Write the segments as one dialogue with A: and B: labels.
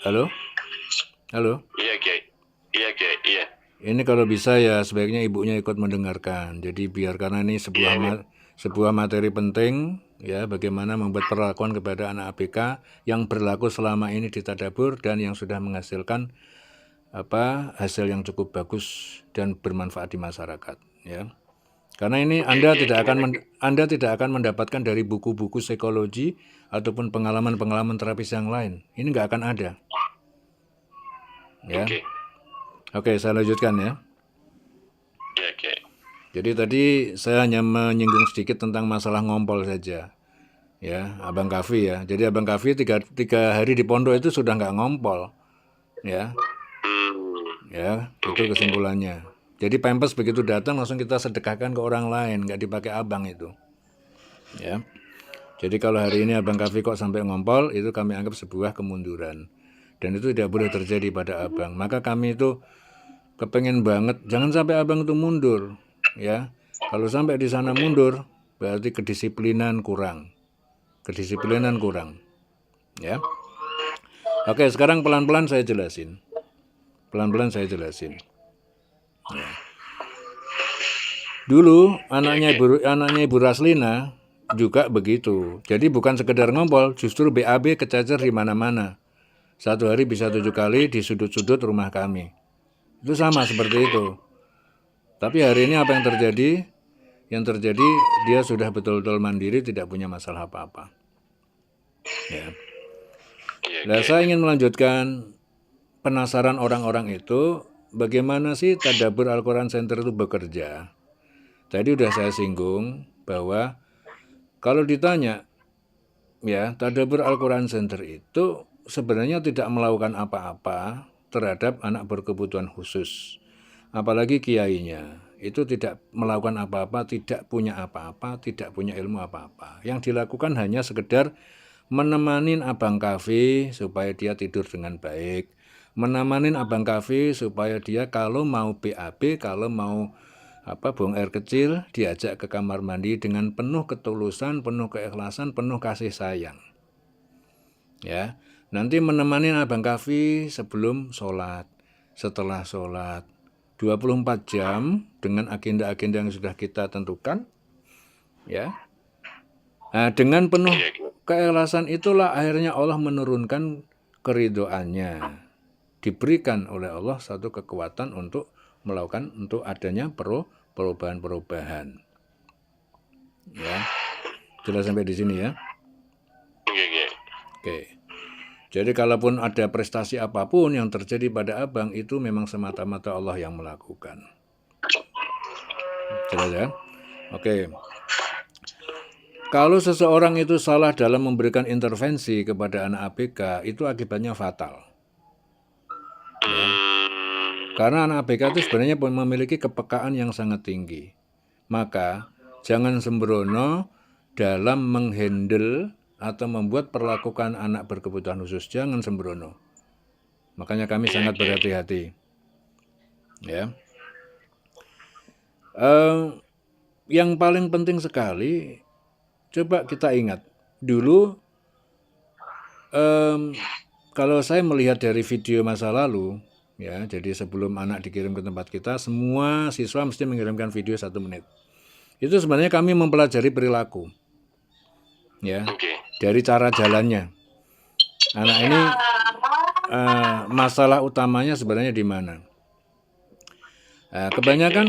A: Halo? Halo?
B: Iya, Kiai. Iya, Kiai. Iya.
A: Ini kalau bisa ya sebaiknya ibunya ikut mendengarkan. Jadi biar karena ini
B: Iya ini.
A: sebuah materi penting ya bagaimana membuat perlakuan kepada anak ABK yang berlaku selama ini di Tadabur dan yang sudah menghasilkan hasil yang cukup bagus dan bermanfaat di masyarakat ya. Karena ini
B: Oke, Kiai. Gini lagi.
A: Anda tidak akan mendapatkan dari buku-buku psikologi ataupun pengalaman-pengalaman terapis yang lain. Ini nggak akan ada ya.
B: Oke.
A: Oke, saya lanjutkan ya.
B: Iya, Kiai.
A: Jadi tadi saya hanya menyinggung sedikit tentang masalah ngompol saja. Ya, Abang Kafi ya. Jadi Abang Kafi tiga hari di pondok itu sudah nggak ngompol. Ya,
B: Hmm.
A: ya, itu
B: Oke, Kiai.
A: kesimpulannya. Jadi Pampers begitu datang langsung kita sedekahkan ke orang lain, nggak dipakai abang itu. Ya. Jadi kalau hari ini Abang Kafi kok sampai ngompol, itu kami anggap sebuah kemunduran. Dan itu tidak boleh terjadi pada abang. Maka kami itu kepengen banget, jangan sampai abang itu mundur. Ya, kalau sampai di sana
B: Oke.
A: mundur, berarti kedisiplinan kurang. Kedisiplinan kurang. Ya. Oke, sekarang pelan-pelan saya jelasin. Pelan-pelan saya jelasin. Ya. Dulu
B: Iya, Kiai.
A: anaknya Ibu Raslina juga begitu. Jadi bukan sekedar ngompol, justru BAB kececer di mana-mana. Satu hari bisa 7 kali di sudut-sudut rumah kami. Itu sama seperti itu. Tapi hari ini apa yang terjadi? Yang terjadi dia sudah betul-betul mandiri, tidak punya masalah apa-apa. Ya.
B: Iya,
A: Nah,
B: Kiai.
A: saya ingin melanjutkan penasaran orang-orang itu, bagaimana sih Tadabbur Al-Quran Center itu bekerja. Tadi udah saya singgung bahwa kalau ditanya, ya, Tadabbur Al-Quran Center itu sebenarnya tidak melakukan apa-apa terhadap anak berkebutuhan khusus. Apalagi kiainya, itu tidak melakukan apa-apa, tidak punya apa-apa, tidak punya ilmu apa-apa. Yang dilakukan hanya sekedar menemanin Abang Kafi supaya dia tidur dengan baik, menemanin Abang Kafi supaya dia kalau mau BAB, kalau mau buang air kecil, diajak ke kamar mandi dengan penuh ketulusan, penuh keikhlasan, penuh kasih sayang. Ya, nanti menemani Abang Kafi sebelum sholat, setelah sholat, 24 jam dengan agenda-agenda yang sudah kita tentukan. Ya, nah, dengan penuh
B: Iya, Kiai.
A: keikhlasan itulah akhirnya Allah menurunkan keridoannya. Diberikan oleh Allah satu kekuatan untuk melakukan untuk adanya perubahan-perubahan. Ya, jelas sampai di sini ya.
B: Oke, Kiai.
A: Oke. Jadi kalaupun ada prestasi apapun yang terjadi pada abang itu memang semata-mata Allah yang melakukan. Jelas ya? Oke. Kalau seseorang itu salah dalam memberikan intervensi kepada anak ABK, itu akibatnya fatal. Ya. Karena anak ABK itu
B: Oke.
A: sebenarnya memiliki kepekaan yang sangat tinggi. Maka jangan sembrono dalam menghandle atau membuat perlakuan anak berkebutuhan khusus. Jangan sembrono. Makanya kami
B: Iya,
A: sangat
B: Kiai.
A: berhati-hati. Ya. Yang paling penting sekali, coba kita ingat dulu. Kalau saya melihat dari video masa lalu, ya, jadi sebelum anak dikirim ke tempat kita, semua siswa mesti mengirimkan video 1 menit. Itu sebenarnya kami mempelajari perilaku, ya,
B: Oke.
A: dari cara jalannya. Anak ini masalah utamanya sebenarnya di mana?
B: Oke, Kiai.
A: Kebanyakan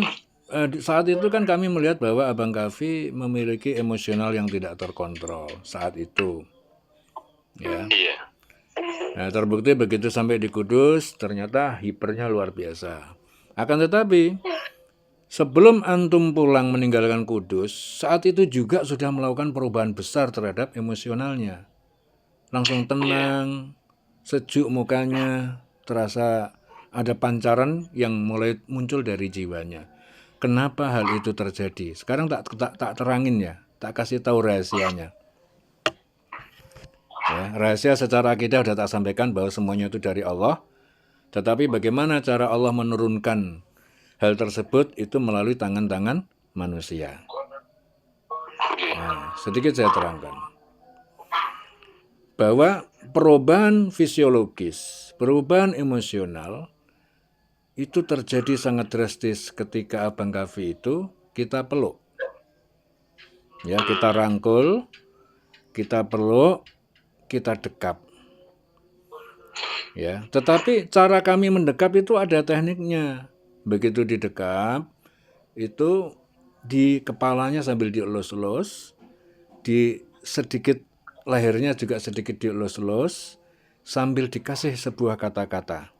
A: saat itu kan kami melihat bahwa Abang Kafi memiliki emosional yang tidak terkontrol saat itu. Ya.
B: Iya.
A: Nah, terbukti begitu sampai di Kudus, ternyata hipernya luar biasa. Akan tetapi, sebelum antum pulang meninggalkan Kudus, saat itu juga sudah melakukan perubahan besar terhadap emosionalnya. Langsung
B: Iya.
A: tenang, sejuk mukanya, terasa ada pancaran yang mulai muncul dari jiwanya. Kenapa hal itu terjadi? Sekarang tak terangin ya, tak kasih tahu rahasianya. Ya, rahasia secara akidah sudah tak sampaikan bahwa semuanya itu dari Allah. Tetapi bagaimana cara Allah menurunkan hal tersebut itu melalui tangan-tangan manusia.
B: Oke.
A: Nah, sedikit saya terangkan. bahwa perubahan fisiologis, perubahan emosional itu terjadi sangat drastis ketika Abang Kafi itu kita peluk. Ya, kita rangkul, kita peluk, kita dekap. Ya, tetapi cara kami mendekap itu ada tekniknya. Begitu didekap, itu di kepalanya sambil dielus-elus, di sedikit lehernya juga sedikit dielus-elus, sambil dikasih sebuah kata-kata.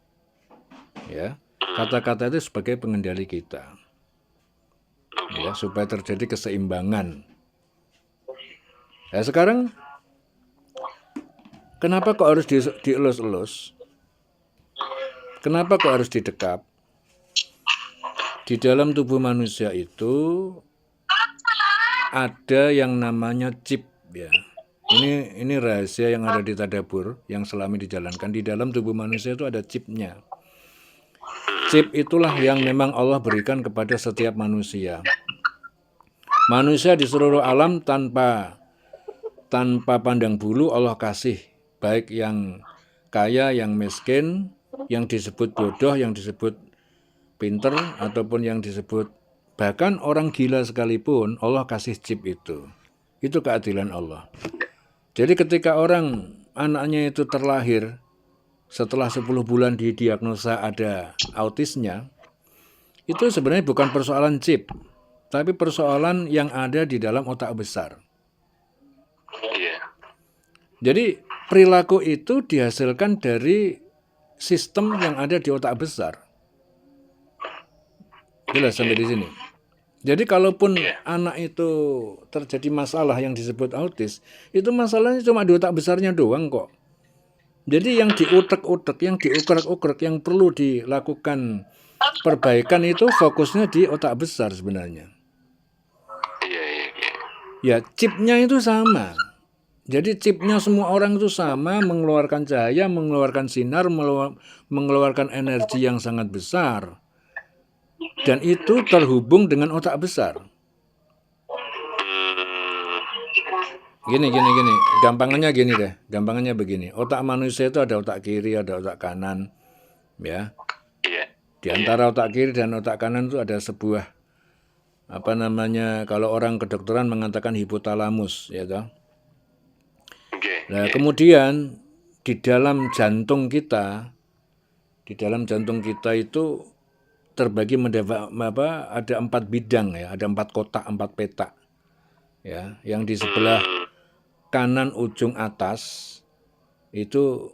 A: Ya, kata-kata itu sebagai pengendali kita. Ya, supaya terjadi keseimbangan. Nah, sekarang kenapa kok harus dielus-elus? Kenapa kok harus didekap? Di dalam tubuh manusia itu ada yang namanya chip, ya. Ini rahasia yang ada di Tadabur yang selama dijalankan. Di dalam tubuh manusia itu ada chipnya. Chip itulah yang memang Allah berikan kepada setiap manusia. Manusia di seluruh alam tanpa pandang bulu Allah kasih, baik yang kaya, yang miskin, yang disebut bodoh, yang disebut pinter, ataupun yang disebut bahkan orang gila sekalipun, Allah kasih chip itu. Itu keadilan Allah. Jadi ketika orang anaknya itu terlahir, setelah 10 bulan didiagnosa ada autisnya, itu sebenarnya bukan persoalan chip, tapi persoalan yang ada di dalam otak besar. Jadi perilaku itu dihasilkan dari sistem yang ada di otak besar. Jelas sampai di sini. Jadi kalaupun anak itu terjadi masalah yang disebut autis, itu masalahnya cuma di otak besarnya doang kok. Jadi yang diutek-utek, yang diukrek-ukrek, yang perlu dilakukan perbaikan itu fokusnya di otak besar sebenarnya. Ya, chipnya itu sama. Jadi chipnya semua orang itu sama, mengeluarkan cahaya, mengeluarkan sinar, mengeluarkan energi yang sangat besar. Dan itu terhubung dengan otak besar. Gini. Gampangannya gini deh. Gampangannya begini. Otak manusia itu ada otak kiri, ada otak kanan. Ya. Di antara otak kiri dan otak kanan itu ada sebuah kalau orang kedokteran mengatakan hipotalamus, ya toh. Nah, kemudian di dalam jantung kita itu terbagi ada 4 bidang, ya, ada 4 kotak, 4 petak, ya, yang di sebelah kanan ujung atas itu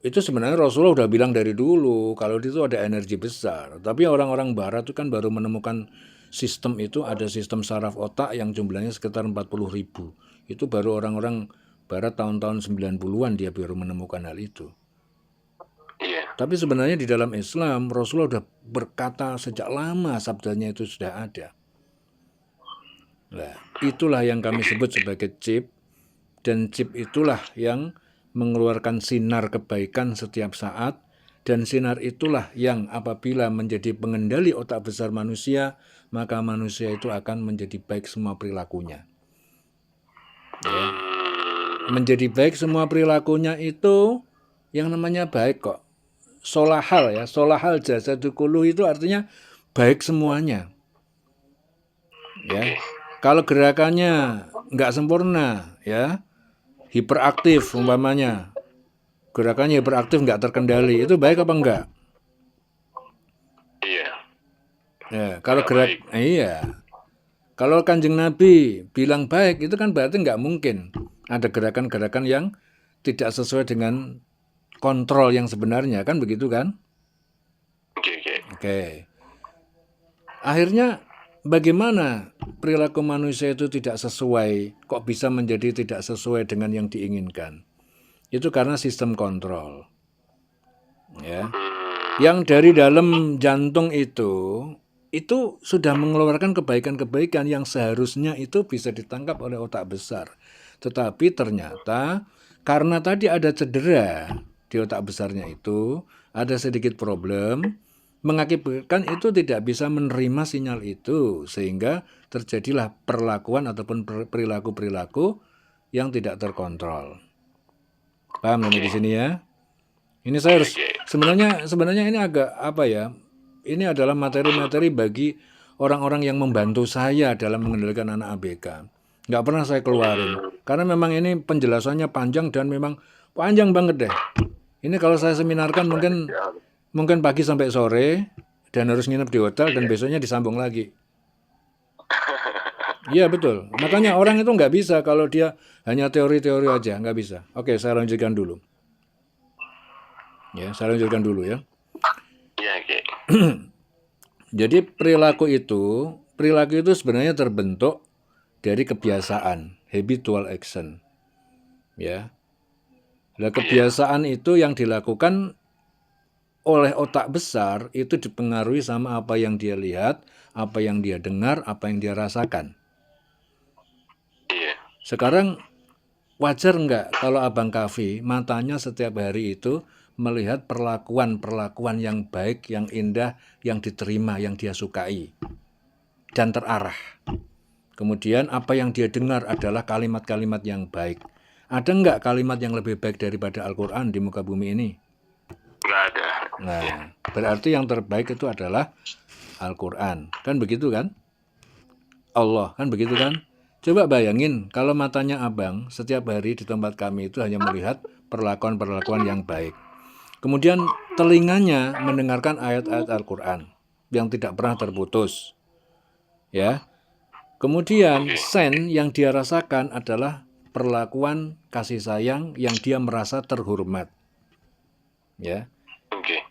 A: sebenarnya Rasulullah udah bilang dari dulu kalau itu ada energi besar, tapi orang-orang barat itu kan baru menemukan sistem itu, ada sistem saraf otak yang jumlahnya sekitar 40.000. Itu baru orang-orang barat tahun-tahun 90-an dia baru menemukan hal itu. Tapi sebenarnya di dalam Islam, Rasulullah sudah berkata sejak lama, sabdanya itu sudah ada. Nah, itulah yang kami sebut sebagai chip, dan chip itulah yang mengeluarkan sinar kebaikan setiap saat, dan sinar itulah yang apabila menjadi pengendali otak besar manusia, maka manusia itu akan menjadi baik semua perilakunya. Ya. Menjadi baik semua perilakunya itu yang namanya baik kok. Solahal, ya, solahal jasadu kulluh itu artinya baik semuanya. Ya, kalau gerakannya nggak sempurna, ya, hiperaktif umpamanya, gerakannya hiperaktif nggak terkendali, itu baik apa enggak? Ya, kalau kalau Kanjeng Nabi bilang baik, itu kan berarti nggak mungkin ada gerakan-gerakan yang tidak sesuai dengan kontrol yang sebenarnya, kan begitu kan? Oke. Akhirnya bagaimana perilaku manusia itu tidak sesuai, kok bisa menjadi tidak sesuai dengan yang diinginkan? Itu karena sistem kontrol. Ya. Yang dari dalam jantung itu sudah mengeluarkan kebaikan-kebaikan yang seharusnya itu bisa ditangkap oleh otak besar. Tetapi ternyata karena tadi ada cedera di otak besarnya itu, ada sedikit problem, mengakibatkan itu tidak bisa menerima sinyal itu, sehingga terjadilah perlakuan ataupun perilaku-perilaku yang tidak terkontrol. Paham sampai di sini ya? Ini saya harus
B: Oke.
A: sebenarnya ini agak apa ya? Ini adalah materi-materi bagi orang-orang yang membantu saya dalam mengendalikan anak ABK. Nggak pernah saya keluarin. Karena memang ini penjelasannya panjang dan memang panjang banget deh. Ini kalau saya seminarkan mungkin pagi sampai sore dan harus nginep di hotel dan besoknya disambung lagi. Iya betul. Makanya orang itu nggak bisa kalau dia hanya teori-teori aja, nggak bisa. Oke, saya lanjutkan dulu. Ya, saya lanjutkan dulu ya.
B: Iya, oke.
A: Jadi perilaku itu sebenarnya terbentuk dari kebiasaan, habitual action. Ya. Nah, kebiasaan itu yang dilakukan oleh otak besar itu dipengaruhi sama apa yang dia lihat, apa yang dia dengar, apa yang dia rasakan.
B: Iya.
A: Sekarang wajar nggak kalau Abang Kavi matanya setiap hari itu melihat perlakuan-perlakuan yang baik, yang indah, yang diterima, yang dia sukai dan terarah. Kemudian apa yang dia dengar adalah kalimat-kalimat yang baik. Ada nggak kalimat yang lebih baik daripada Al-Quran di muka bumi ini?
B: Nggak ada.
A: Nah, berarti yang terbaik itu adalah Al-Quran. Kan begitu kan? Allah, kan begitu kan? Coba bayangin kalau matanya abang setiap hari di tempat kami itu hanya melihat perlakuan-perlakuan yang baik. Kemudian telinganya mendengarkan ayat-ayat Al-Quran yang tidak pernah terputus. Ya. Kemudian sen yang dia rasakan adalah perlakuan kasih sayang yang dia merasa terhormat. Ya.
B: Oke.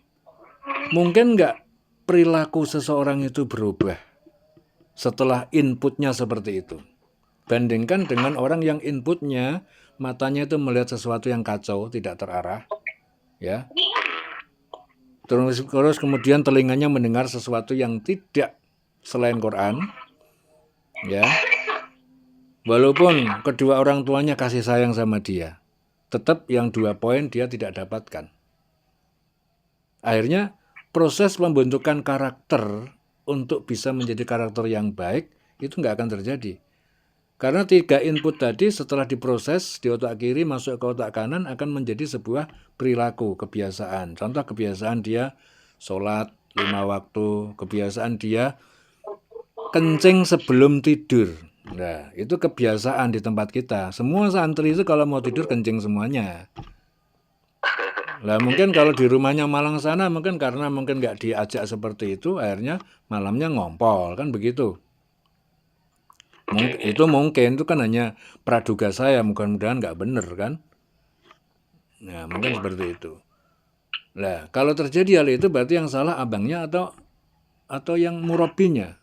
A: Mungkin nggak perilaku seseorang itu berubah setelah inputnya seperti itu. Bandingkan dengan orang yang inputnya matanya itu melihat sesuatu yang kacau, tidak terarah. Ya. Terus kemudian telinganya mendengar sesuatu yang tidak selain Quran. Ya. Walaupun kedua orang tuanya kasih sayang sama dia, tetap yang 2 poin dia tidak dapatkan. Akhirnya proses pembentukan karakter untuk bisa menjadi karakter yang baik itu nggak akan terjadi. Karena 3 input tadi setelah diproses di otak kiri masuk ke otak kanan akan menjadi sebuah perilaku, kebiasaan. Contoh kebiasaan dia sholat 5 waktu, kebiasaan dia kencing sebelum tidur. Nah, itu kebiasaan di tempat kita. Semua santri itu kalau mau tidur kencing semuanya. Lah mungkin kalau di rumahnya Malang sana mungkin karena mungkin nggak diajak seperti itu, akhirnya malamnya ngompol, kan begitu. Itu mungkin itu kan hanya praduga saya, mudah-mudahan nggak bener kan. Nah mungkin seperti itu. Nah kalau terjadi hal itu berarti yang salah abangnya atau yang murabinya.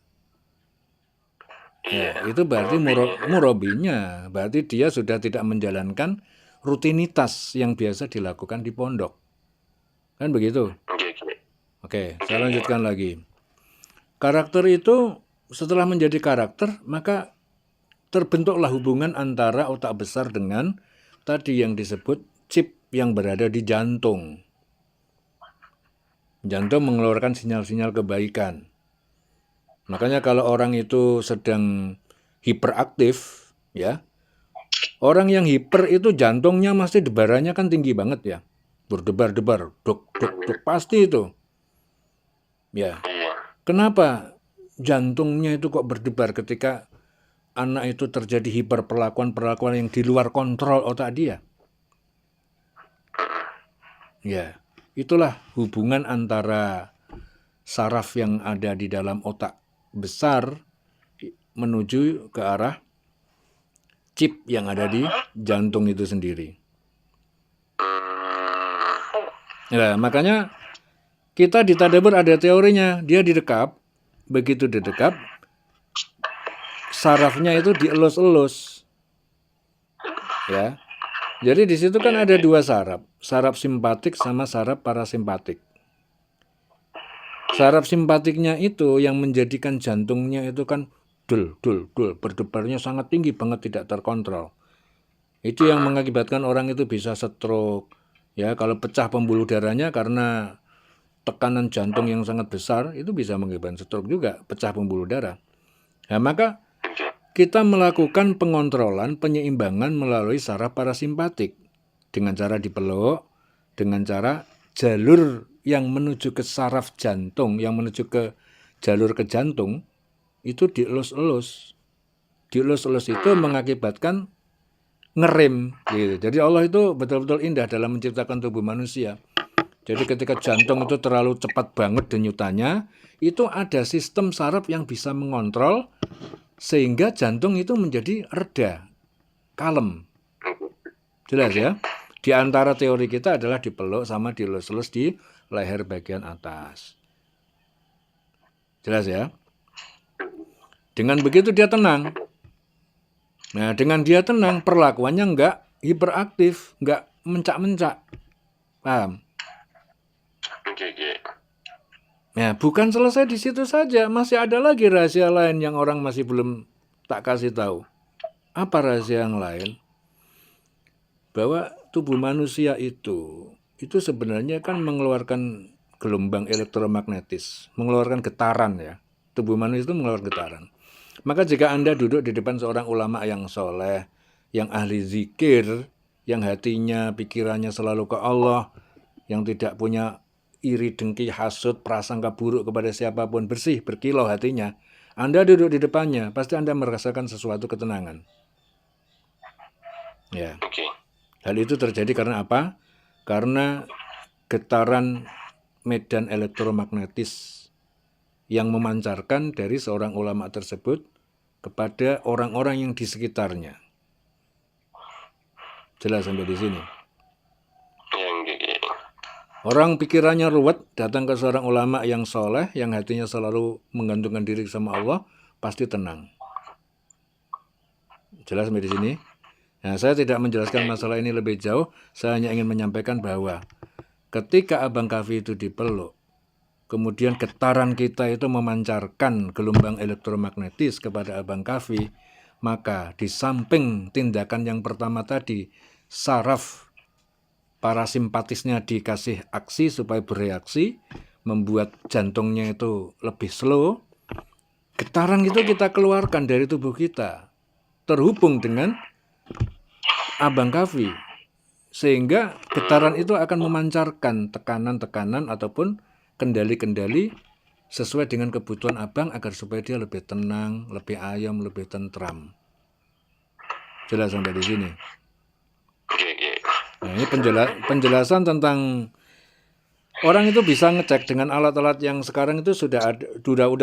A: Ya, itu berarti murabinya, berarti dia sudah tidak menjalankan rutinitas yang biasa dilakukan di pondok. Kan begitu? Oke, saya lanjutkan lagi. Karakter itu setelah menjadi karakter, maka terbentuklah hubungan antara otak besar dengan tadi yang disebut chip yang berada di jantung. Jantung mengeluarkan sinyal-sinyal kebaikan. Makanya kalau orang itu sedang hiperaktif, ya, orang yang hiper itu jantungnya masih debarannya kan tinggi banget ya, berdebar-debar, duk, pasti itu. Ya, kenapa jantungnya itu kok berdebar ketika anak itu terjadi hiperperlakuan-perlakuan yang di luar kontrol otak dia? Ya, itulah hubungan antara saraf yang ada di dalam otak besar menuju ke arah chip yang ada di jantung itu sendiri. Nah, makanya kita di Tadabbur ada teorinya, dia didekap, begitu didekap, sarafnya itu dielus-elus. Ya. Jadi di situ kan ada 2 saraf simpatik sama saraf parasimpatik. Saraf simpatiknya itu yang menjadikan jantungnya itu kan dul, berdebarnya sangat tinggi banget, tidak terkontrol. Itu yang mengakibatkan orang itu bisa stroke. Ya, kalau pecah pembuluh darahnya karena tekanan jantung yang sangat besar, itu bisa mengakibatkan stroke juga, pecah pembuluh darah. Nah, maka kita melakukan pengontrolan, penyeimbangan melalui saraf parasimpatik. dengan cara dipeluk, dengan cara jalur yang menuju ke saraf jantung, yang menuju ke jalur ke jantung, itu dielus-elus. Dielus-elus itu mengakibatkan ngerem gitu. Jadi Allah itu betul-betul indah dalam menciptakan tubuh manusia. Jadi ketika jantung itu terlalu cepat banget denyutannya, itu ada sistem saraf yang bisa mengontrol sehingga jantung itu menjadi reda, kalem. Jelas ya? Di antara teori kita adalah dipeluk sama dilus-lus di leher bagian atas. Jelas ya? Dengan begitu dia tenang. Nah, dengan dia tenang, perlakuannya enggak hiperaktif, enggak mencak-mencak. Paham?
B: Oke.
A: Nah, bukan selesai di situ saja. Masih ada lagi rahasia lain yang orang masih belum tak kasih tahu. Apa rahasia yang lain? Bahwa tubuh manusia itu sebenarnya kan mengeluarkan gelombang elektromagnetis, mengeluarkan getaran ya. Tubuh manusia itu mengeluarkan getaran. Maka jika Anda duduk di depan seorang ulama yang soleh, yang ahli zikir, yang hatinya, pikirannya selalu ke Allah, yang tidak punya iri, dengki, hasut, prasangka buruk kepada siapapun, bersih, berkilau hatinya, Anda duduk di depannya, pasti Anda merasakan sesuatu ketenangan. Ya.
B: Oke.
A: Hal itu terjadi karena apa? Karena getaran medan elektromagnetis yang memancarkan dari seorang ulama tersebut kepada orang-orang yang di sekitarnya. Jelas sampai di sini. Orang pikirannya ruwet, datang ke seorang ulama yang soleh, yang hatinya selalu menggantungkan diri sama Allah, pasti tenang. Jelas sampai di sini? Nah, saya tidak menjelaskan masalah ini lebih jauh, saya hanya ingin menyampaikan bahwa ketika Abang Kafi itu dipeluk, kemudian getaran kita itu memancarkan gelombang elektromagnetis kepada Abang Kafi, maka di samping tindakan yang pertama tadi, saraf parasimpatisnya dikasih aksi supaya bereaksi, membuat jantungnya itu lebih slow, getaran itu kita keluarkan dari tubuh kita, terhubung dengan Abang Kafi, sehingga getaran itu akan memancarkan tekanan-tekanan ataupun kendali-kendali sesuai dengan kebutuhan Abang agar supaya dia lebih tenang, lebih ayam, lebih tentram. Jelas sampai di sini. Nah, ini penjelasan tentang orang itu bisa ngecek dengan alat-alat yang sekarang itu sudah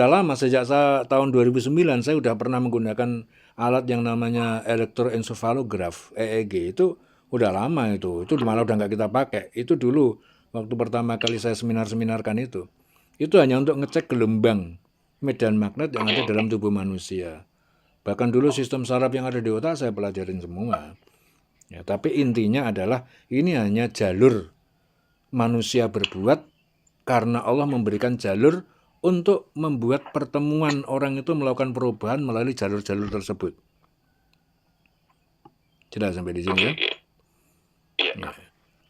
A: lama. Sejak tahun 2009 saya sudah pernah menggunakan alat yang namanya elektroencephalograph, EEG. Itu udah lama itu malah udah nggak kita pakai. Itu dulu waktu pertama kali saya seminar-seminarkan itu hanya untuk ngecek gelombang medan magnet yang ada dalam tubuh manusia. Bahkan dulu sistem saraf yang ada di otak saya pelajarin semua. Ya, tapi intinya adalah ini hanya jalur manusia berbuat karena Allah memberikan jalur untuk membuat pertemuan orang itu melakukan perubahan melalui jalur-jalur tersebut. Jelas sampai di sini ya? Ya.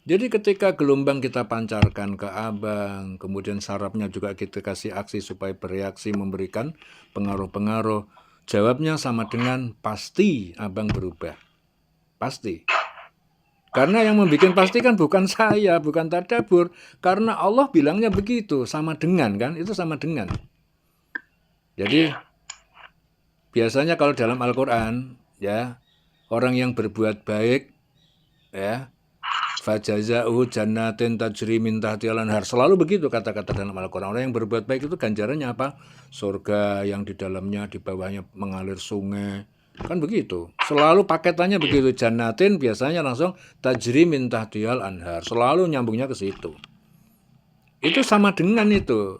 A: Jadi ketika gelombang kita pancarkan ke Abang, kemudian sarafnya juga kita kasih aksi supaya bereaksi memberikan pengaruh-pengaruh, jawabnya sama dengan pasti Abang berubah. Pasti. Karena yang membuat pasti kan bukan saya, bukan tadabbur. Karena Allah bilangnya begitu, sama dengan kan, itu sama dengan. Jadi biasanya kalau dalam Al-Quran, ya, orang yang berbuat baik, ya, fajaza'uhu jannatin tajri min tahtihal anhar, selalu begitu kata-kata dalam Al-Quran. Orang yang berbuat baik itu ganjarannya apa? Surga yang di dalamnya, di bawahnya mengalir sungai. Kan begitu. Selalu paketannya begitu. Jannatin biasanya langsung tajri min tahtihal anhar. Selalu nyambungnya ke situ. Itu sama dengan itu.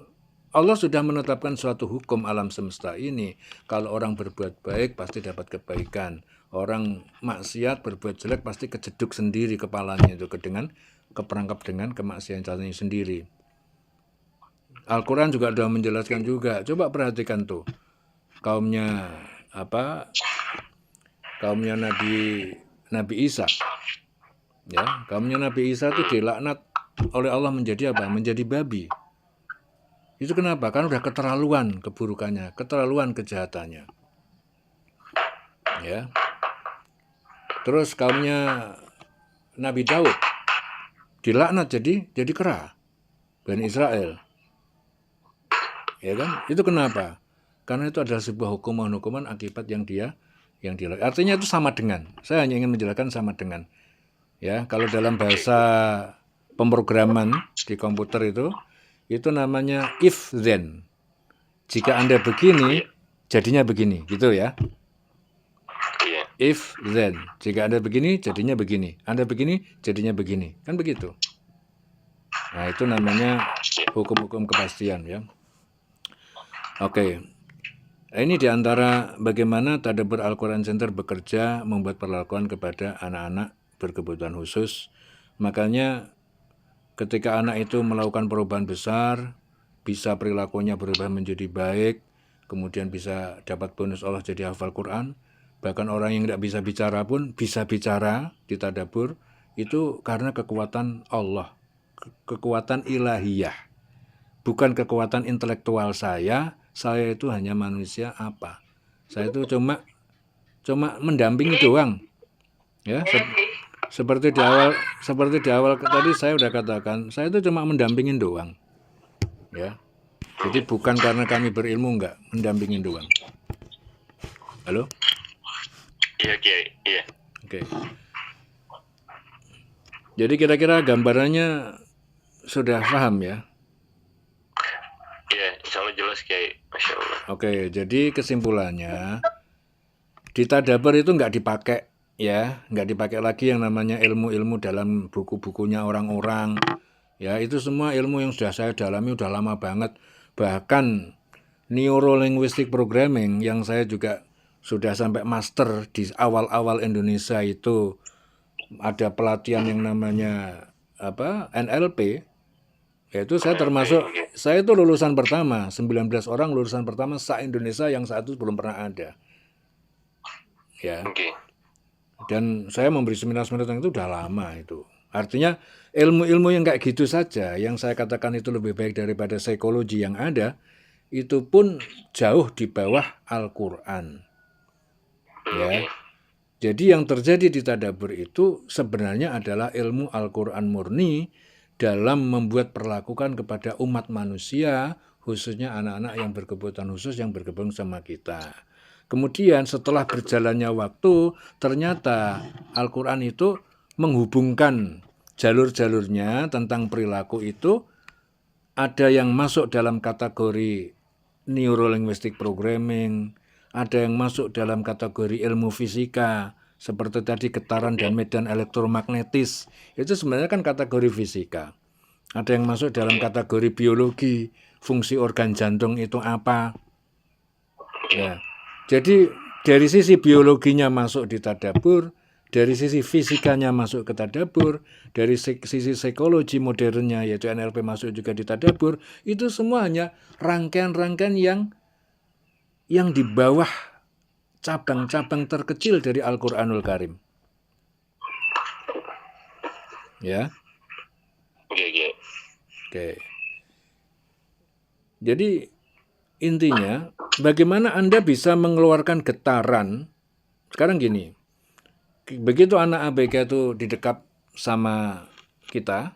A: Allah sudah menetapkan suatu hukum alam semesta ini. Kalau orang berbuat baik pasti dapat kebaikan. Orang maksiat berbuat jelek pasti kejeduk sendiri kepalanya itu dengan keperangkap dengan kemaksiatannya sendiri. Al-Quran juga sudah menjelaskan juga. Coba perhatikan tuh. Kaumnya Nabi Isa. Ya, kaumnya Nabi Isa itu dilaknat oleh Allah menjadi apa? Menjadi babi. Itu kenapa? Karena udah keterlaluan keburukannya, keterlaluan kejahatannya. Ya. Terus kaumnya Nabi Daud dilaknat jadi kera Bani Israel. Ya kan? Itu kenapa? Karena itu adalah sebuah hukuman akibat yang dia artinya itu sama dengan. Saya hanya ingin menjelaskan sama dengan. Ya, kalau dalam bahasa pemrograman di komputer itu namanya if then. Jika Anda begini, jadinya begini, gitu ya.
B: Iya.
A: If then. Jika Anda begini, jadinya begini. Anda begini, jadinya begini. Kan begitu. Nah, itu namanya hukum-hukum kepastian ya. Oke. Ini diantara bagaimana Tadabbur Al-Quran Center bekerja membuat perlakuan kepada anak-anak berkebutuhan khusus. Makanya ketika anak itu melakukan perubahan besar, bisa perilakunya berubah menjadi baik, kemudian bisa dapat bonus Allah jadi hafal Quran. Bahkan orang yang tidak bisa bicara pun bisa bicara di Tadabbur. Itu karena kekuatan Allah, kekuatan ilahiyah. Bukan kekuatan intelektual saya itu hanya manusia apa. Saya itu cuma mendampingi doang. Ya, seperti di awal tadi saya udah katakan, saya itu cuma mendampingin doang. Ya. Jadi bukan karena kami berilmu, enggak, mendampingin doang. Halo?
B: Iya, Kiai. Iya.
A: Oke. Jadi kira-kira gambarannya sudah paham ya?
B: Iya, insya Allah jelas, Kiai. Masya Allah.
A: Oke, jadi kesimpulannya di Tadabbur itu nggak dipakai ya, nggak dipakai lagi yang namanya ilmu-ilmu dalam buku-bukunya orang-orang. Ya, itu semua ilmu yang sudah saya dalami udah lama banget. Bahkan Neuro-linguistic programming yang saya juga sudah sampai master di awal-awal Indonesia itu ada pelatihan yang namanya NLP. Yaitu saya termasuk, saya itu lulusan pertama, 19 orang lulusan pertama se-Indonesia yang saat itu belum pernah ada. Ya. Dan saya memberi seminar-seminar itu udah lama itu. Artinya ilmu-ilmu yang kayak gitu saja, yang saya katakan itu lebih baik daripada psikologi yang ada, itu pun jauh di bawah Al-Quran. Ya. Jadi yang terjadi di Tadabbur itu sebenarnya adalah ilmu Al-Quran murni dalam membuat perlakuan kepada umat manusia, khususnya anak-anak yang berkebutuhan khusus yang bergabung sama kita. Kemudian setelah berjalannya waktu, ternyata Al-Quran itu menghubungkan jalur-jalurnya tentang perilaku itu, ada yang masuk dalam kategori Neuro-linguistic programming, ada yang masuk dalam kategori ilmu fisika, seperti tadi getaran dan medan elektromagnetis. Itu sebenarnya kan kategori fisika. Ada yang masuk dalam kategori biologi, fungsi organ jantung itu apa. Ya. Jadi dari sisi biologinya masuk di Tadabbur, dari sisi fisikanya masuk ke Tadabbur, dari sisi psikologi modernnya yaitu NLP masuk juga di Tadabbur, itu semua hanya rangkaian-rangkaian yang di bawah cabang-cabang terkecil dari Al-Quranul Karim. Ya. Oke. Jadi intinya bagaimana Anda bisa mengeluarkan getaran. Sekarang gini, begitu anak ABK itu didekap sama kita,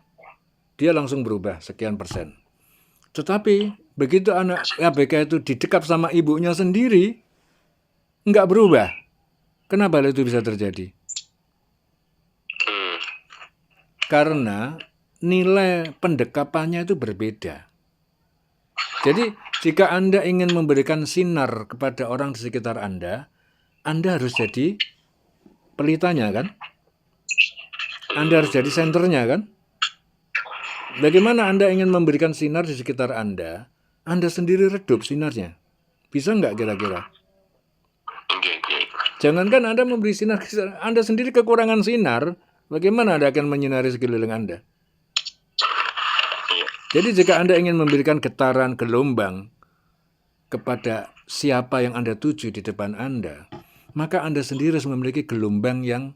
A: dia langsung berubah sekian persen. Tetapi begitu anak ABK itu didekap sama ibunya sendiri, nggak berubah. Kenapa itu bisa terjadi? Karena nilai pendekapannya itu berbeda. Jadi jika Anda ingin memberikan sinar kepada orang di sekitar Anda harus jadi pelitanya kan? Anda harus jadi senternya kan? Bagaimana Anda ingin memberikan sinar di sekitar Anda sendiri redup sinarnya. Bisa nggak kira-kira? Jangankan Anda memberi sinar, Anda sendiri kekurangan sinar, bagaimana Anda akan menyinari sekeliling Anda? Jadi jika Anda ingin memberikan getaran gelombang kepada siapa yang Anda tuju di depan Anda, maka Anda sendiri harus memiliki gelombang yang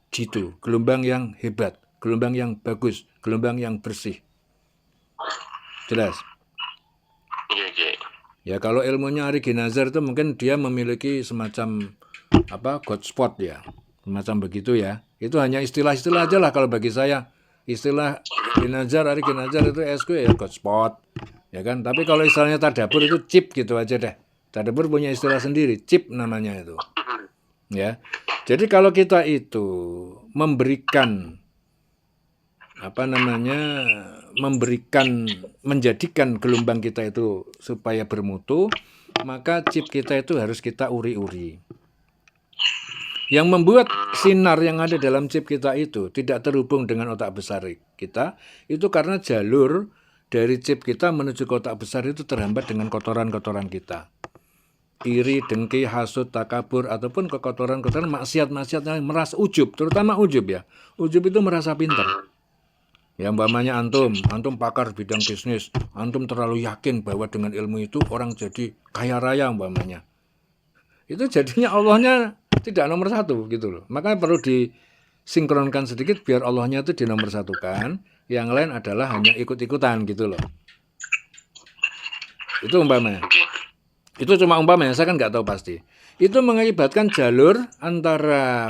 A: jitu, gelombang yang hebat, gelombang yang bagus, gelombang yang bersih. Jelas? Ya kalau ilmunya Ari Ginazar itu mungkin dia memiliki semacam God spot ya. Macam begitu ya. Itu hanya istilah-istilah aja lah kalau bagi saya. Istilah Ginazar, Ari Ginazar itu SQ ya Godspot. Ya kan? Tapi kalau istilahnya tadabur itu chip gitu aja deh. Tadabur punya istilah sendiri, chip namanya itu. Ya. Jadi kalau kita itu memberikan menjadikan gelombang kita itu supaya bermutu, maka chip kita itu harus kita uri-uri. Yang membuat sinar yang ada dalam chip kita itu tidak terhubung dengan otak besar kita, itu karena jalur dari chip kita menuju ke otak besar itu terhambat dengan kotoran-kotoran kita. Iri, dengki, hasud, takabur, ataupun kekotoran-kotoran maksiat-maksiat yang merasa ujub, terutama ujub ya. Ujub itu merasa pintar. Ya umpamanya antum pakar bidang bisnis, antum terlalu yakin bahwa dengan ilmu itu orang jadi kaya raya umpamanya. Itu jadinya Allahnya tidak nomor satu gitu loh. Makanya perlu disinkronkan sedikit biar Allahnya itu dinomorsatukan. Yang lain adalah hanya ikut-ikutan gitu loh. Itu umpamanya. Itu cuma umpamanya, saya kan nggak tahu pasti. Itu mengakibatkan jalur antara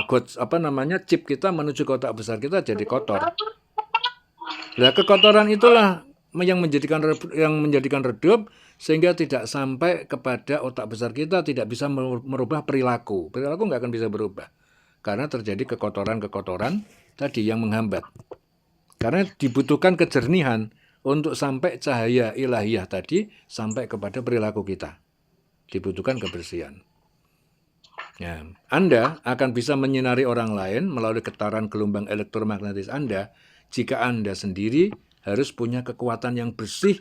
A: chip kita menuju ke otak besar kita jadi kotor. Nah, kekotoran itulah yang menjadikan redup sehingga tidak sampai kepada otak besar kita, tidak bisa merubah perilaku. Perilaku nggak akan bisa berubah karena terjadi kekotoran-kekotoran tadi yang menghambat. Karena dibutuhkan kejernihan untuk sampai cahaya ilahiyah tadi sampai kepada perilaku kita. Dibutuhkan kebersihan. Ya, Anda akan bisa menyinari orang lain melalui getaran gelombang elektromagnetis Anda jika Anda sendiri harus punya kekuatan yang bersih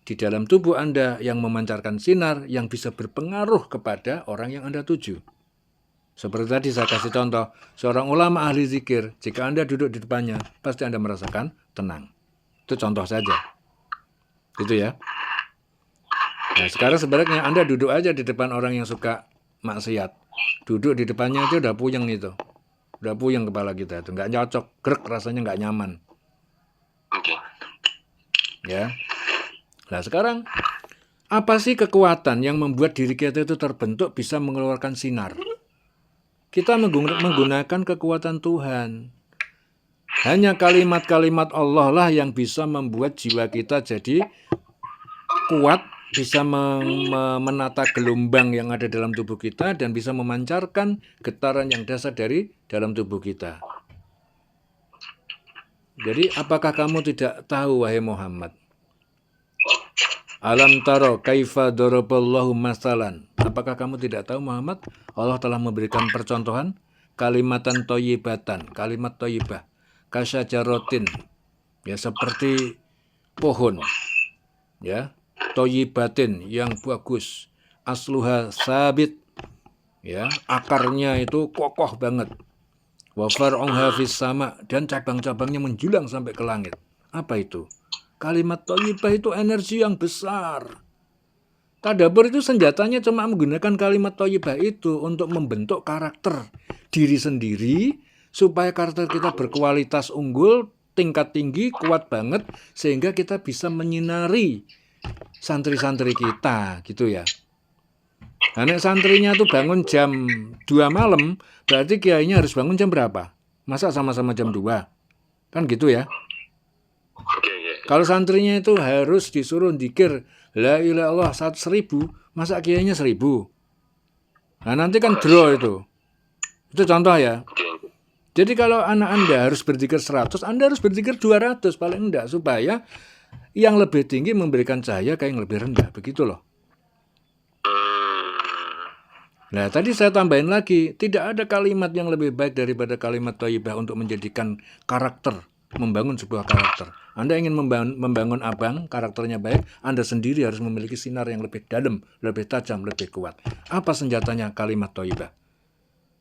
A: di dalam tubuh Anda yang memancarkan sinar yang bisa berpengaruh kepada orang yang Anda tuju. Seperti tadi saya kasih contoh, seorang ulama ahli zikir, jika Anda duduk di depannya, pasti Anda merasakan tenang. Itu contoh saja. Gitu ya. Nah, sekarang sebaliknya Anda duduk aja di depan orang yang suka maksiat. Duduk di depannya aja udah puyeng itu. Udah puyeng kepala kita itu. Nggak cocok, grek rasanya nggak nyaman. Ya. Nah sekarang, apa sih kekuatan yang membuat diri kita itu terbentuk bisa mengeluarkan sinar? Kita menggunakan kekuatan Tuhan. Hanya kalimat-kalimat Allah lah yang bisa membuat jiwa kita jadi kuat, bisa menata gelombang yang ada dalam tubuh kita dan bisa memancarkan getaran yang dasar dari dalam tubuh kita. Jadi apakah kamu tidak tahu wahai Muhammad? Alam taro kaifa daraballahu masalan. Apakah kamu tidak tahu Muhammad? Allah telah memberikan percontohan kalimatan thayyibatan, kalimat thayyibah, kasyajarotin, ya seperti pohon, ya, thayyibatin yang bagus, asluha sabit, ya, akarnya itu kokoh banget. Wa far'uha fis sama, dan cabang-cabangnya menjulang sampai ke langit. Apa itu? Kalimat thayyibah itu energi yang besar. Tadabbur itu senjatanya cuma menggunakan kalimat thayyibah itu untuk membentuk karakter diri sendiri supaya karakter kita berkualitas unggul, tingkat tinggi, kuat banget sehingga kita bisa menyinari santri-santri kita gitu ya. Nah, santrinya tuh bangun jam 2 malam, berarti kiainya harus bangun jam berapa? Masa sama-sama jam 2? Kan gitu ya. Kalau santrinya itu harus disuruh dzikir la ilaha illallah 1.000, masa kiainya 1.000? Nah nanti kan draw itu. Itu contoh ya. Jadi kalau anak Anda harus berzikir 100, Anda harus berzikir 200 paling enggak, supaya yang lebih tinggi memberikan cahaya ke yang lebih rendah. Begitu loh. Nah tadi saya tambahin lagi, tidak ada kalimat yang lebih baik daripada kalimat thayyibah untuk menjadikan karakter, membangun sebuah karakter. Anda ingin membangun abang, karakternya baik, Anda sendiri harus memiliki sinar yang lebih dalam, lebih tajam, lebih kuat. Apa senjatanya? Kalimat thayyibah.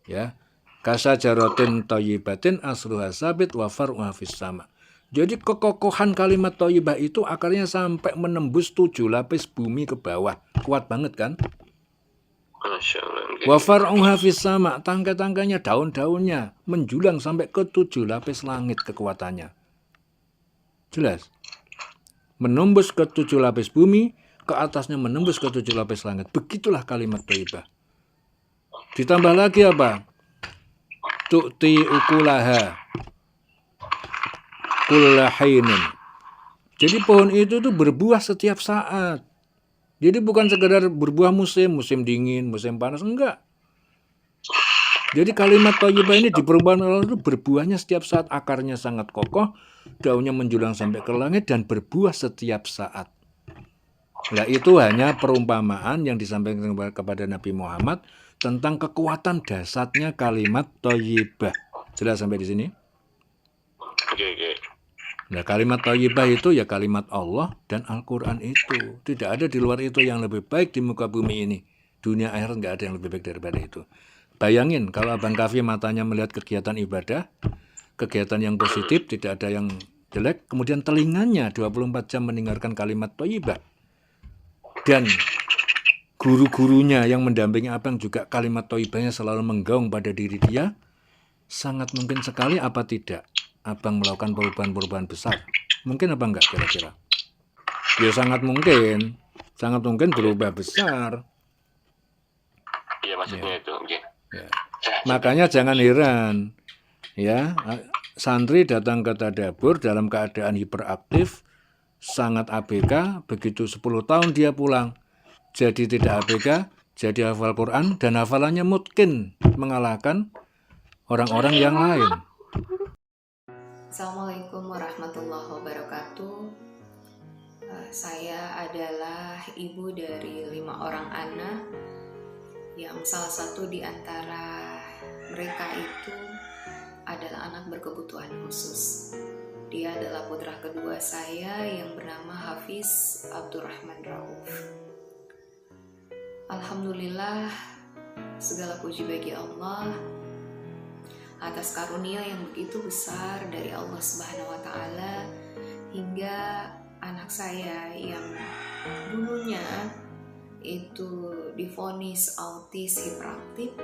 A: Ya, kasyajarotin thayyibatin asluha sabit wa far'uha fis sama. Jadi kekokohan kalimat thayyibah itu akarnya sampai menembus 7 lapis bumi ke bawah. Kuat banget kan? Wa far'uha fis sama, tangkai-tangkainya, daun-daunnya menjulang sampai ke 7 lapis langit kekuatannya. Jelas. Menembus ke 7 lapis bumi, ke atasnya menembus ke 7 lapis langit. Begitulah kalimat thayyibah. Ditambah lagi apa? tu'ti ukulaha kulla hinin. Jadi pohon itu tuh berbuah setiap saat. Jadi bukan sekedar berbuah musim dingin, musim panas, enggak. Jadi kalimat thayyibah ini di perubahan Allah itu berbuahnya setiap saat, akarnya sangat kokoh, daunnya menjulang sampai ke langit dan berbuah setiap saat. Nah, itu hanya perumpamaan yang disampaikan kepada Nabi Muhammad tentang kekuatan dasarnya kalimat thayyibah. Jelas sampai di sini?
B: Oke.
A: Nah, kalimat thayyibah itu ya kalimat Allah dan Al-Quran itu. Tidak ada di luar itu yang lebih baik di muka bumi ini. Dunia akhirat nggak ada yang lebih baik daripada itu. Bayangin kalau Abang Kafi matanya melihat kegiatan ibadah, kegiatan yang positif, tidak ada yang jelek, kemudian telinganya 24 jam mendengarkan kalimat thayyibah. Dan guru-gurunya yang mendampingi Abang juga kalimat thayyibahnya selalu menggaung pada diri dia, sangat mungkin sekali apa tidak Abang melakukan perubahan-perubahan besar. Mungkin apa enggak kira-kira? Ya sangat mungkin berubah besar.
B: Iya, maksudnya itu. Oke.
A: Ya. Makanya jangan heran, ya, santri datang ke tadabbur dalam keadaan hiperaktif, sangat ABK, begitu 10 tahun dia pulang, jadi tidak ABK, jadi hafal Quran, dan hafalannya mungkin mengalahkan orang-orang yang lain.
C: Assalamualaikum warahmatullahi wabarakatuh. Saya adalah ibu dari 5 orang anak, yang salah satu di antara mereka itu adalah anak berkebutuhan khusus. Dia adalah putra kedua saya yang bernama Hafiz Abdurrahman Rauf. Alhamdulillah, segala puji bagi Allah atas karunia yang begitu besar dari Allah Subhanahu wa Ta'ala, hingga anak saya yang dulunya itu divonis autis hiperaktif,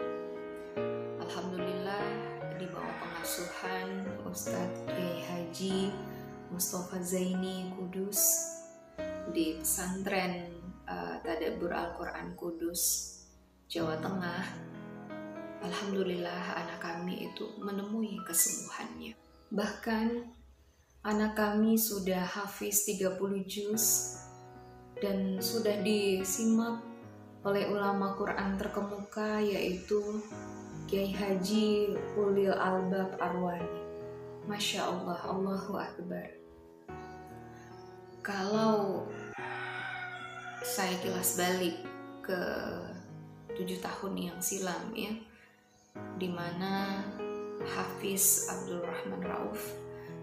C: alhamdulillah di bawah pengasuhan Ustadz Kiai Haji Mustafa Zaini Kudus di pesantren Tadabbur Al-Quran Kudus, Jawa Tengah, alhamdulillah anak kami itu menemui kesembuhannya. Bahkan anak kami sudah hafiz 30 juz dan sudah disimak oleh ulama Quran terkemuka, yaitu Kiai Haji Ulil Albab Arwani. Masya Allah, Allahu Akbar. Kalau saya kilas balik ke 7 tahun yang silam, ya, dimana Hafiz Abdurrahman Rauf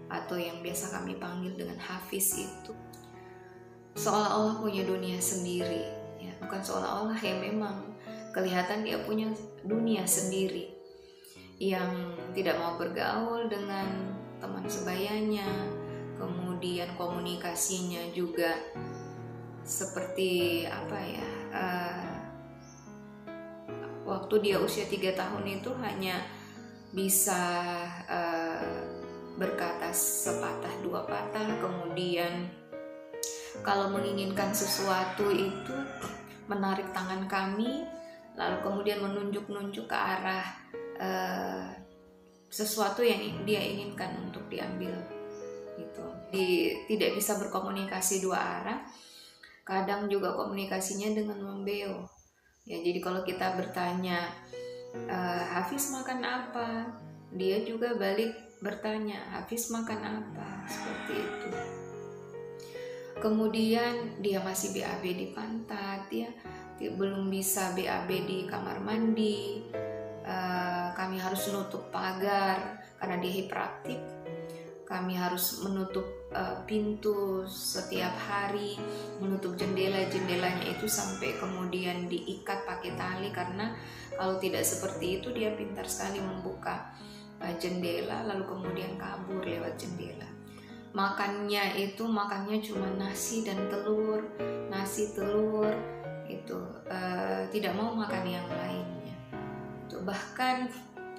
C: atau yang biasa kami panggil dengan Hafiz itu seolah-olah punya dunia sendiri, ya, bukan seolah-olah, ya, memang kelihatan dia punya dunia sendiri yang tidak mau bergaul dengan teman sebayanya, kemudian komunikasinya juga seperti apa ya, waktu dia usia 3 tahun itu hanya bisa berkata sepatah dua patah, kemudian kalau menginginkan sesuatu itu menarik tangan kami, lalu kemudian menunjuk-nunjuk ke arah sesuatu yang dia inginkan untuk diambil, gitu. Tidak bisa berkomunikasi dua arah, kadang juga komunikasinya dengan membeo. Ya, jadi kalau kita bertanya, Hafiz makan apa? Dia juga balik bertanya, Hafiz makan apa? Seperti itu. Kemudian dia masih BAB di pantat, ya, dia belum bisa BAB di kamar mandi. Kami harus menutup pagar karena dia hiperaktif. Kami harus menutup pintu setiap hari, menutup jendelanya itu sampai kemudian diikat pakai tali, karena kalau tidak seperti itu dia pintar sekali membuka jendela lalu kemudian kabur lewat jendela. Makannya cuma nasi dan telur, itu tidak mau makan yang lainnya. Itu bahkan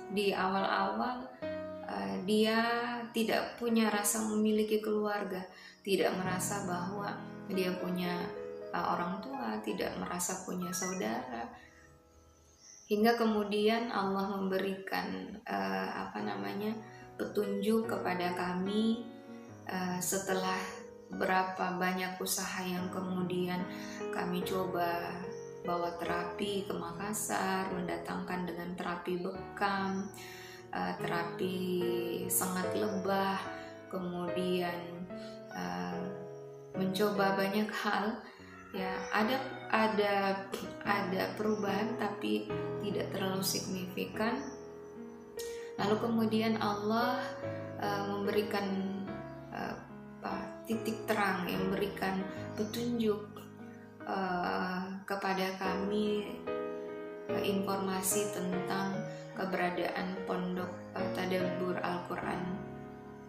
C: di awal-awal dia tidak punya rasa memiliki keluarga, tidak merasa bahwa dia punya orang tua, tidak merasa punya saudara. hingga kemudian Allah memberikan petunjuk kepada kami setelah berapa banyak usaha yang kemudian kami coba bawa terapi ke Makassar, mendatangkan dengan terapi bekam, terapi sengat lebah, kemudian mencoba banyak hal, ya ada perubahan tapi tidak terlalu signifikan. Lalu kemudian Allah memberikan titik terang, yang memberikan petunjuk kepada kami, informasi tentang keberadaan pondok Tadabbur Al-Quran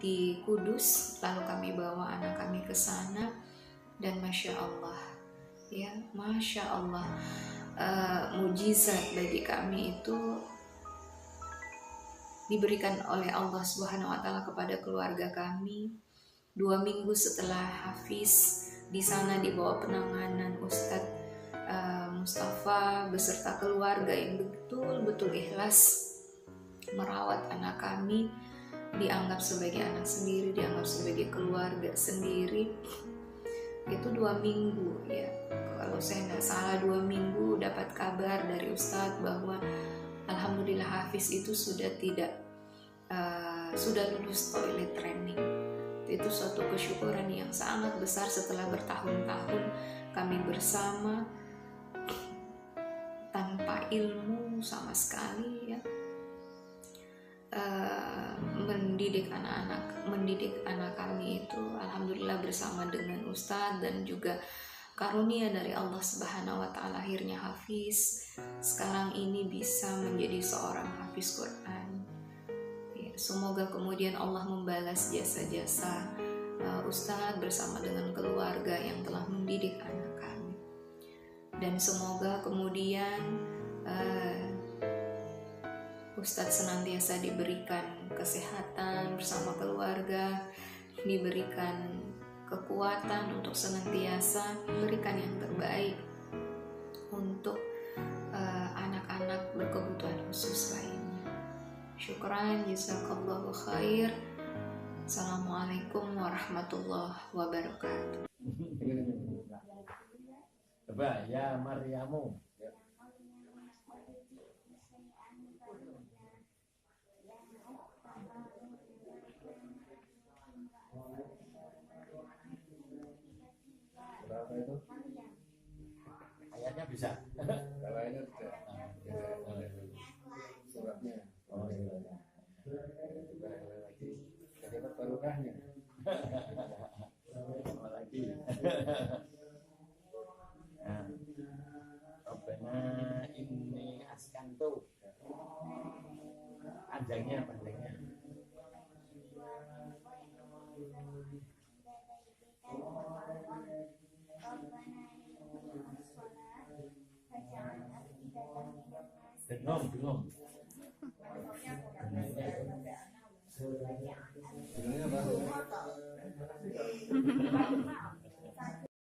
C: di Kudus. Lalu kami bawa anak kami ke sana, dan Masya Allah, ya Masya Allah, mujizat bagi kami itu diberikan oleh Allah Subhanahu wa Ta'ala kepada keluarga kami. 2 minggu setelah Hafiz di sana di bawah penanganan Ustadz Mustafa beserta keluarga yang betul-betul ikhlas merawat anak kami, dianggap sebagai anak sendiri, dianggap sebagai keluarga sendiri. Itu 2 minggu, ya kalau saya nggak salah 2 minggu dapat kabar dari Ustadz bahwa alhamdulillah Hafiz itu sudah lulus toilet training. Itu suatu kesyukuran yang sangat besar setelah bertahun-tahun kami bersama tanpa ilmu sama sekali, ya mendidik anak kami itu alhamdulillah bersama dengan Ustadz, dan juga karunia dari Allah Subhanahu wa Ta'ala, akhirnya Hafiz sekarang ini bisa menjadi seorang hafiz Quran. Ya, semoga kemudian Allah membalas jasa-jasa Ustadz bersama dengan keluarga yang telah mendidik anak kami, dan semoga kemudian Ustadz senantiasa diberikan kesehatan bersama keluarga, diberikan kekuatan untuk senantiasa memberikan yang terbaik untuk anak-anak berkebutuhan khusus lainnya. Syukran, jazakallahu khair. Assalamualaikum warahmatullahi wabarakatuh.
D: Coba ya Maryamu.
A: Berapa itu?
D: Ayatnya bisa.
A: Kalau ayatnya tidak. Suratnya.
D: Oh iya.
A: Lagi. Kalimat barokahnya.
D: Lagi. Rabbana inni askantu. Panjangnya. Bingung.
A: Judulnya apa?